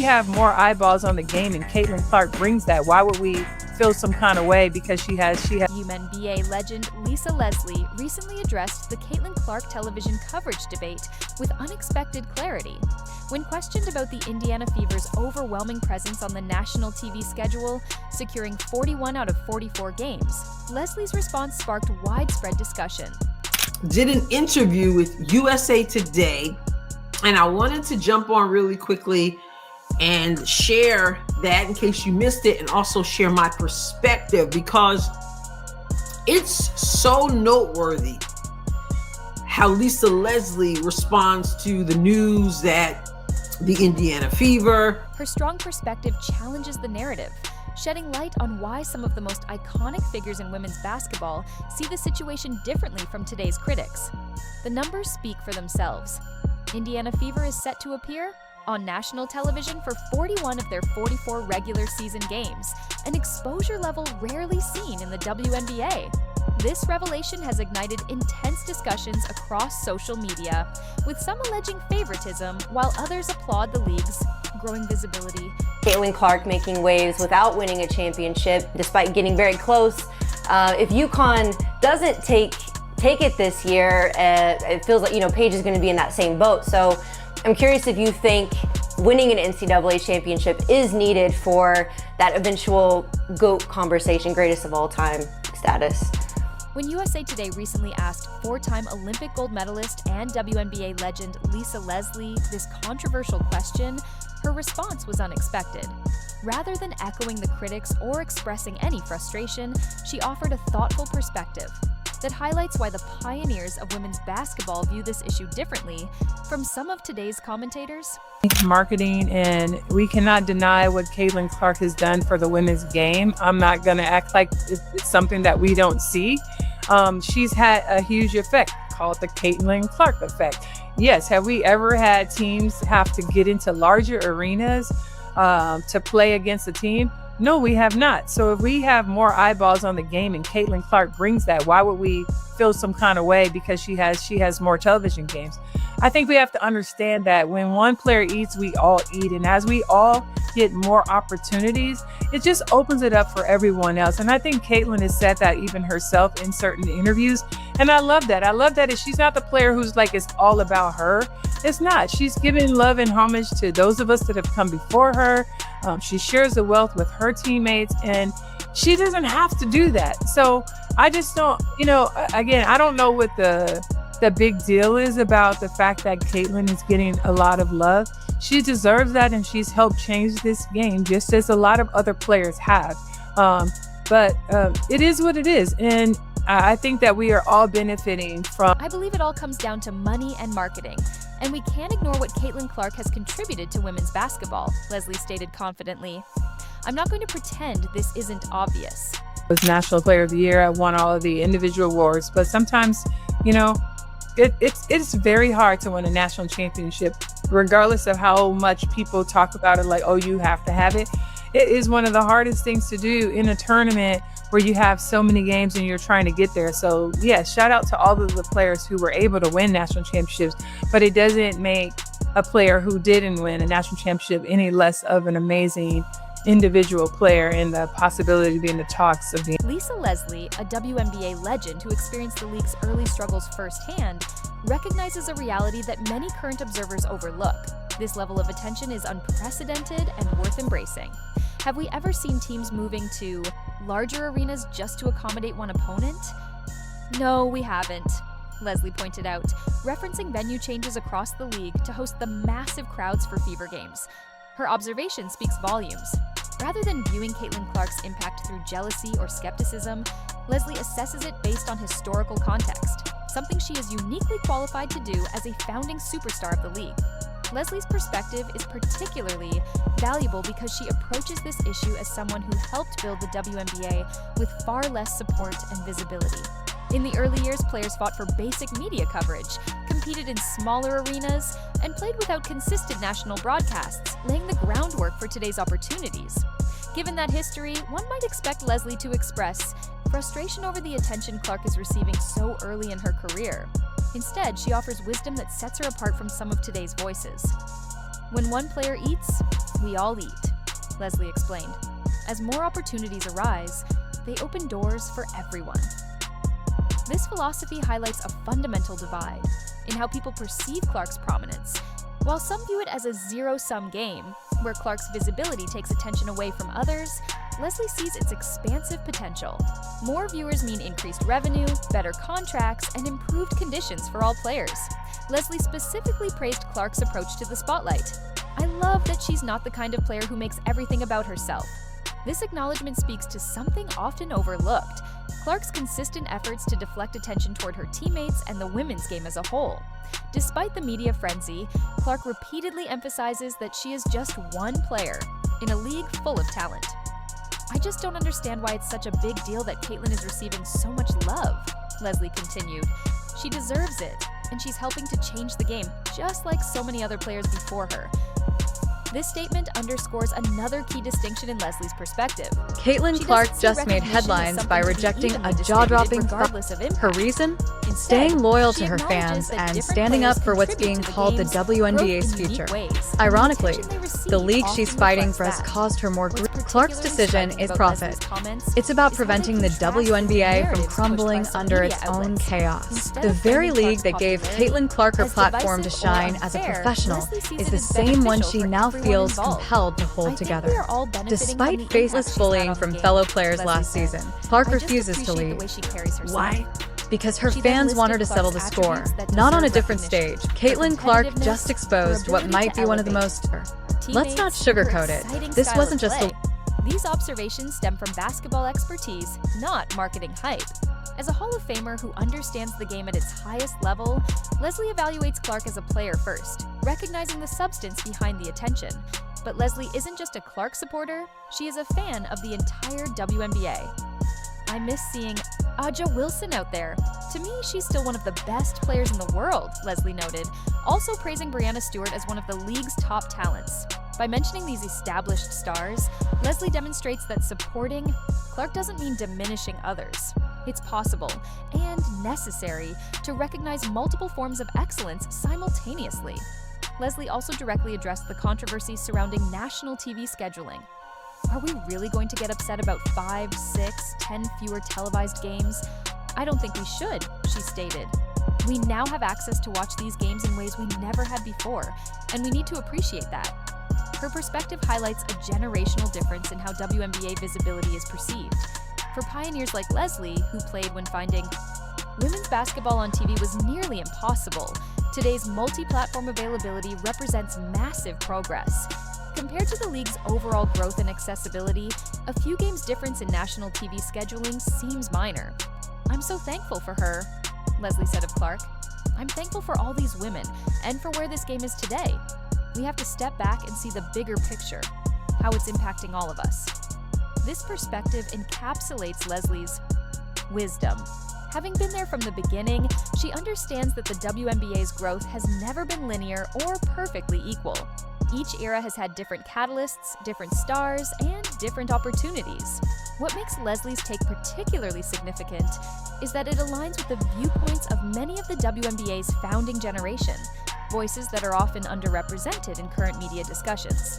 have more eyeballs on the game and Caitlin Clark brings that, why would we feel some kind of way because she has WNBA legend Lisa Leslie recently addressed the Caitlin Clark television coverage debate with unexpected clarity. When questioned about the Indiana Fever's overwhelming presence on the national TV schedule, securing 41 out of 44 games, Leslie's response sparked widespread discussion. Did an interview with USA Today, and I wanted to jump on really quickly and share that in case you missed it, and also share my perspective because it's so noteworthy how Lisa Leslie responds to the news that the Indiana Fever. Her strong perspective challenges the narrative, shedding light on why some of the most iconic figures in women's basketball see the situation differently from today's critics. The numbers speak for themselves. Indiana Fever is set to appear on national television for 41 of their 44 regular season games, an exposure level rarely seen in the WNBA. This revelation has ignited intense discussions across social media, with some alleging favoritism while others applaud the league's growing visibility. Caitlin Clark making waves without winning a championship, despite getting very close. If UConn doesn't take it this year, it feels like, Paige is going to be in that same boat. So I'm curious if you think winning an NCAA championship is needed for that eventual GOAT conversation, greatest of all time status. When USA Today recently asked four-time Olympic gold medalist and WNBA legend Lisa Leslie this controversial question, her response was unexpected. Rather than echoing the critics or expressing any frustration, she offered a thoughtful perspective that highlights why the pioneers of women's basketball view this issue differently from some of today's commentators. Marketing, and we cannot deny what Caitlin Clark has done for the women's game. I'm not going to act like it's something that we don't see. She's had a huge effect called the Caitlin Clark effect. Yes, have we ever had teams have to get into larger arenas to play against a team? No, we have not. So if we have more eyeballs on the game and Caitlin Clark brings that, why would we feel some kind of way because she has more television games? I think we have to understand that when one player eats, we all eat. And as we all get more opportunities, it just opens it up for everyone else. And I think Caitlin has said that even herself in certain interviews. And I love that. I love that she's not the player who's like, it's all about her. It's not. She's giving love and homage to those of us that have come before her. She shares the wealth with her teammates, and she doesn't have to do that. So I just don't, again, I don't know what the big deal is about the fact that Caitlin is getting a lot of love. She deserves that, and she's helped change this game just as a lot of other players have. But it is what it is. And I think that we are all benefiting from. I believe it all comes down to money and marketing. And we can't ignore what Caitlin Clark has contributed to women's basketball, Leslie stated confidently. I'm not going to pretend this isn't obvious. I was National Player of the Year. I won all of the individual awards. But sometimes, it's very hard to win a national championship, regardless of how much people talk about it like, oh, you have to have it. It is one of the hardest things to do in a tournament where you have so many games and you're trying to get there. So yeah, shout out to all of the players who were able to win national championships, but it doesn't make a player who didn't win a national championship any less of an amazing individual player and the possibility to be in the talks of being. Lisa Leslie, a WNBA legend who experienced the league's early struggles firsthand, recognizes a reality that many current observers overlook. This level of attention is unprecedented and worth embracing. Have we ever seen teams moving to larger arenas just to accommodate one opponent? No, we haven't, Leslie pointed out, referencing venue changes across the league to host the massive crowds for Fever games. Her observation speaks volumes. Rather than viewing Caitlin Clark's impact through jealousy or skepticism, Leslie assesses it based on historical context, something she is uniquely qualified to do as a founding superstar of the league. Leslie's perspective is particularly valuable because she approaches this issue as someone who helped build the WNBA with far less support and visibility. In the early years, players fought for basic media coverage, competed in smaller arenas, and played without consistent national broadcasts, laying the groundwork for today's opportunities. Given that history, one might expect Leslie to express frustration over the attention Clark is receiving so early in her career. Instead, she offers wisdom that sets her apart from some of today's voices. When one player eats, We all eat, Leslie explained. As more opportunities arise, they open doors for everyone. This philosophy highlights a fundamental divide in how people perceive Clark's prominence. While some view it as a zero-sum game, where Clark's visibility takes attention away from others, Leslie sees its expansive potential. More viewers mean increased revenue, better contracts, and improved conditions for all players. Leslie specifically praised Clark's approach to the spotlight. "I love that she's not the kind of player who makes everything about herself." This acknowledgement speaks to something often overlooked: Clark's consistent efforts to deflect attention toward her teammates and the women's game as a whole. Despite the media frenzy, Clark repeatedly emphasizes that she is just one player in a league full of talent. "I just don't understand why it's such a big deal that Caitlin is receiving so much love," Leslie continued. "She deserves it, and she's helping to change the game, just like so many other players before her." This statement underscores another key distinction in Leslie's perspective. Caitlin Clark just made headlines by rejecting a jaw-dropping regardless of impact. Her reason? Instead, Staying loyal she to her acknowledges fans that and different standing up players for what's contribute being to the called the game's WNBA's growth in unique future. ways, and the Ironically, attention they receive the league often she's fighting reflects for has that. caused her more What's Clark's particularly decision striking is about profit. Leslie's comments It's about is how they preventing the contrast with WNBA from narratives pushed crumbling by some under media its own outlets. chaos. Instead The of very framing league that Clark's gave popularity Caitlin Clark her as platform to divisive or shine as a unfair, professional Leslie sees is it the as same one beneficial she for now everyone feels involved. compelled to "I hold think we together. are all benefiting from Despite the faceless impact she's had bullying on from the game," fellow players Leslie last said. season, Clark "I just refuses to appreciate leave. the way she carries herself." Why? Because her She then fans want her to listed settle the Clark's score, attributes that not on a deserve different stage. recognition: Caitlin her Clark competitiveness, just exposed her what ability might to be one of the elevate, most... Let's not teammates, her sugarcoat it. exciting This style wasn't of just play. a... These observations stem from basketball expertise, not marketing hype. As a Hall of Famer who understands the game at its highest level, Leslie evaluates Clark as a player first, recognizing the substance behind the attention. But Leslie isn't just a Clark supporter, she is a fan of the entire WNBA. "I miss seeing Aja Wilson out there. To me, she's still one of the best players in the world," Leslie noted, also praising Breanna Stewart as one of the league's top talents. By mentioning these established stars, Leslie demonstrates that supporting Clark doesn't mean diminishing others. It's possible, and necessary, to recognize multiple forms of excellence simultaneously. Leslie also directly addressed the controversy surrounding national TV scheduling. "Are we really going to get upset about 5, 6, 10 fewer televised games? I don't think we should," she stated. "We now have access to watch these games in ways we never had before, and we need to appreciate that." Her perspective highlights a generational difference in how WNBA visibility is perceived. For pioneers like Leslie, who played when finding women's basketball on TV was nearly impossible, today's multi-platform availability represents massive progress. Compared to the league's overall growth and accessibility, a few games' difference in national TV scheduling seems minor. "I'm so thankful for her," Leslie said of Clark. "I'm thankful for all these women and for where this game is today. We have to step back and see the bigger picture, how it's impacting all of us." This perspective encapsulates Leslie's wisdom. Having been there from the beginning, she understands that the WNBA's growth has never been linear or perfectly equal. Each era has had different catalysts, different stars, and different opportunities. What makes Leslie's take particularly significant is that it aligns with the viewpoints of many of the WNBA's founding generation, voices that are often underrepresented in current media discussions.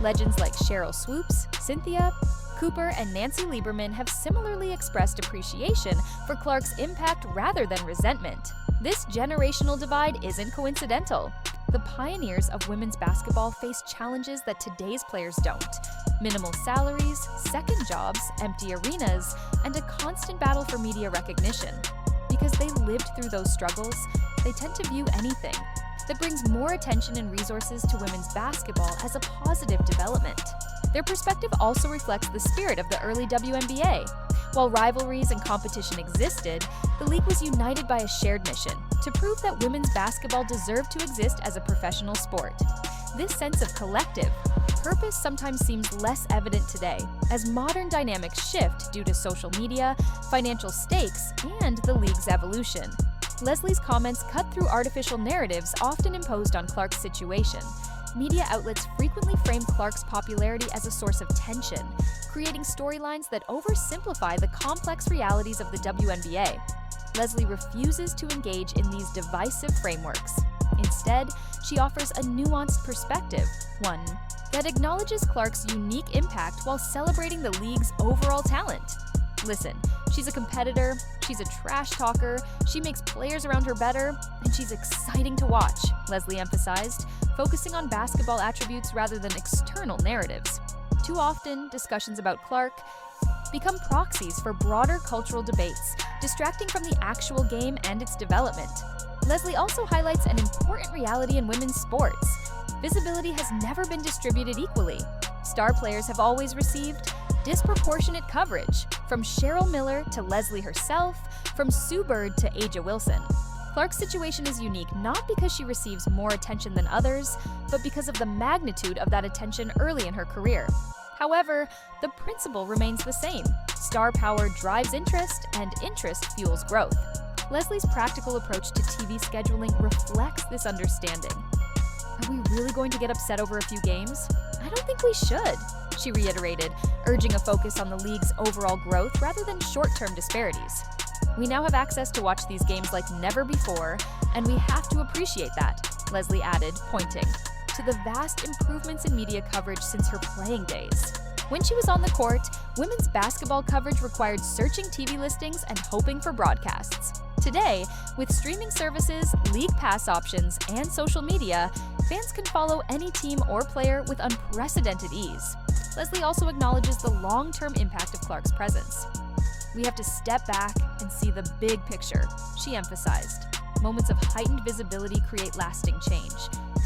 Legends like Cheryl Swoops, Cynthia Cooper, and Nancy Lieberman have similarly expressed appreciation for Clark's impact rather than resentment. This generational divide isn't coincidental. The pioneers of women's basketball face challenges that today's players don't: minimal salaries, second jobs, empty arenas, and a constant battle for media recognition. Because they lived through those struggles, they tend to view anything that brings more attention and resources to women's basketball as a positive development. Their perspective also reflects the spirit of the early WNBA. While rivalries and competition existed, the league was united by a shared mission to prove that women's basketball deserved to exist as a professional sport. This sense of collective purpose sometimes seems less evident today, as modern dynamics shift due to social media, financial stakes, and the league's evolution. Leslie's comments cut through artificial narratives often imposed on Clark's situation. Media outlets frequently frame Clark's popularity as a source of tension, creating storylines that oversimplify the complex realities of the WNBA. Leslie refuses to engage in these divisive frameworks. Instead, she offers a nuanced perspective, one that acknowledges Clark's unique impact while celebrating the league's overall talent. Listen, she's a competitor, she's a trash talker, she makes players around her better, and she's exciting to watch, Leslie emphasized, focusing on basketball attributes rather than external narratives. Too often, discussions about Clark become proxies for broader cultural debates, distracting from the actual game and its development. Leslie also highlights an important reality in women's sports. Visibility has never been distributed equally. Star players have always received disproportionate coverage, from Cheryl Miller to Leslie herself, from Sue Bird to A'ja Wilson. Clark's situation is unique not because she receives more attention than others, but because of the magnitude of that attention early in her career. However, the principle remains the same. Star power drives interest, and interest fuels growth. Leslie's practical approach to TV scheduling reflects this understanding. Are we really going to get upset over a few games? I don't think we should, she reiterated, urging a focus on the league's overall growth rather than short-term disparities. We now have access to watch these games like never before, and we have to appreciate that, Leslie added, pointing to the vast improvements in media coverage since her playing days. When she was on the court, women's basketball coverage required searching TV listings and hoping for broadcasts. Today, with streaming services, league pass options, and social media, fans can follow any team or player with unprecedented ease. Leslie also acknowledges the long-term impact of Clark's presence. We have to step back and see the big picture, she emphasized. Moments of heightened visibility create lasting change.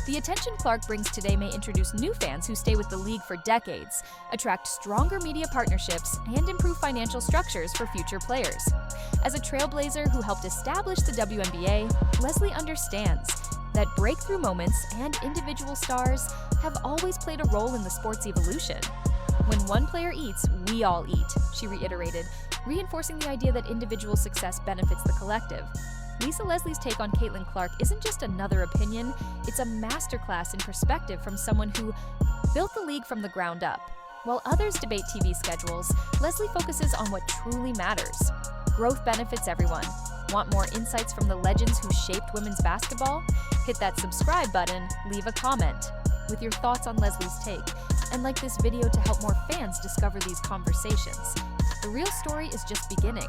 The attention Clark brings today may introduce new fans who stay with the league for decades, attract stronger media partnerships, and improve financial structures for future players. As a trailblazer who helped establish the WNBA, Leslie understands that breakthrough moments and individual stars have always played a role in the sport's evolution. When one player eats, we all eat, she reiterated, reinforcing the idea that individual success benefits the collective. Lisa Leslie's take on Caitlin Clark isn't just another opinion, it's a masterclass in perspective from someone who built the league from the ground up. While others debate TV schedules, Leslie focuses on what truly matters. Growth benefits everyone. Want more insights from the legends who shaped women's basketball? Hit that subscribe button, leave a comment with your thoughts on Leslie's take, and like this video to help more fans discover these conversations. The real story is just beginning.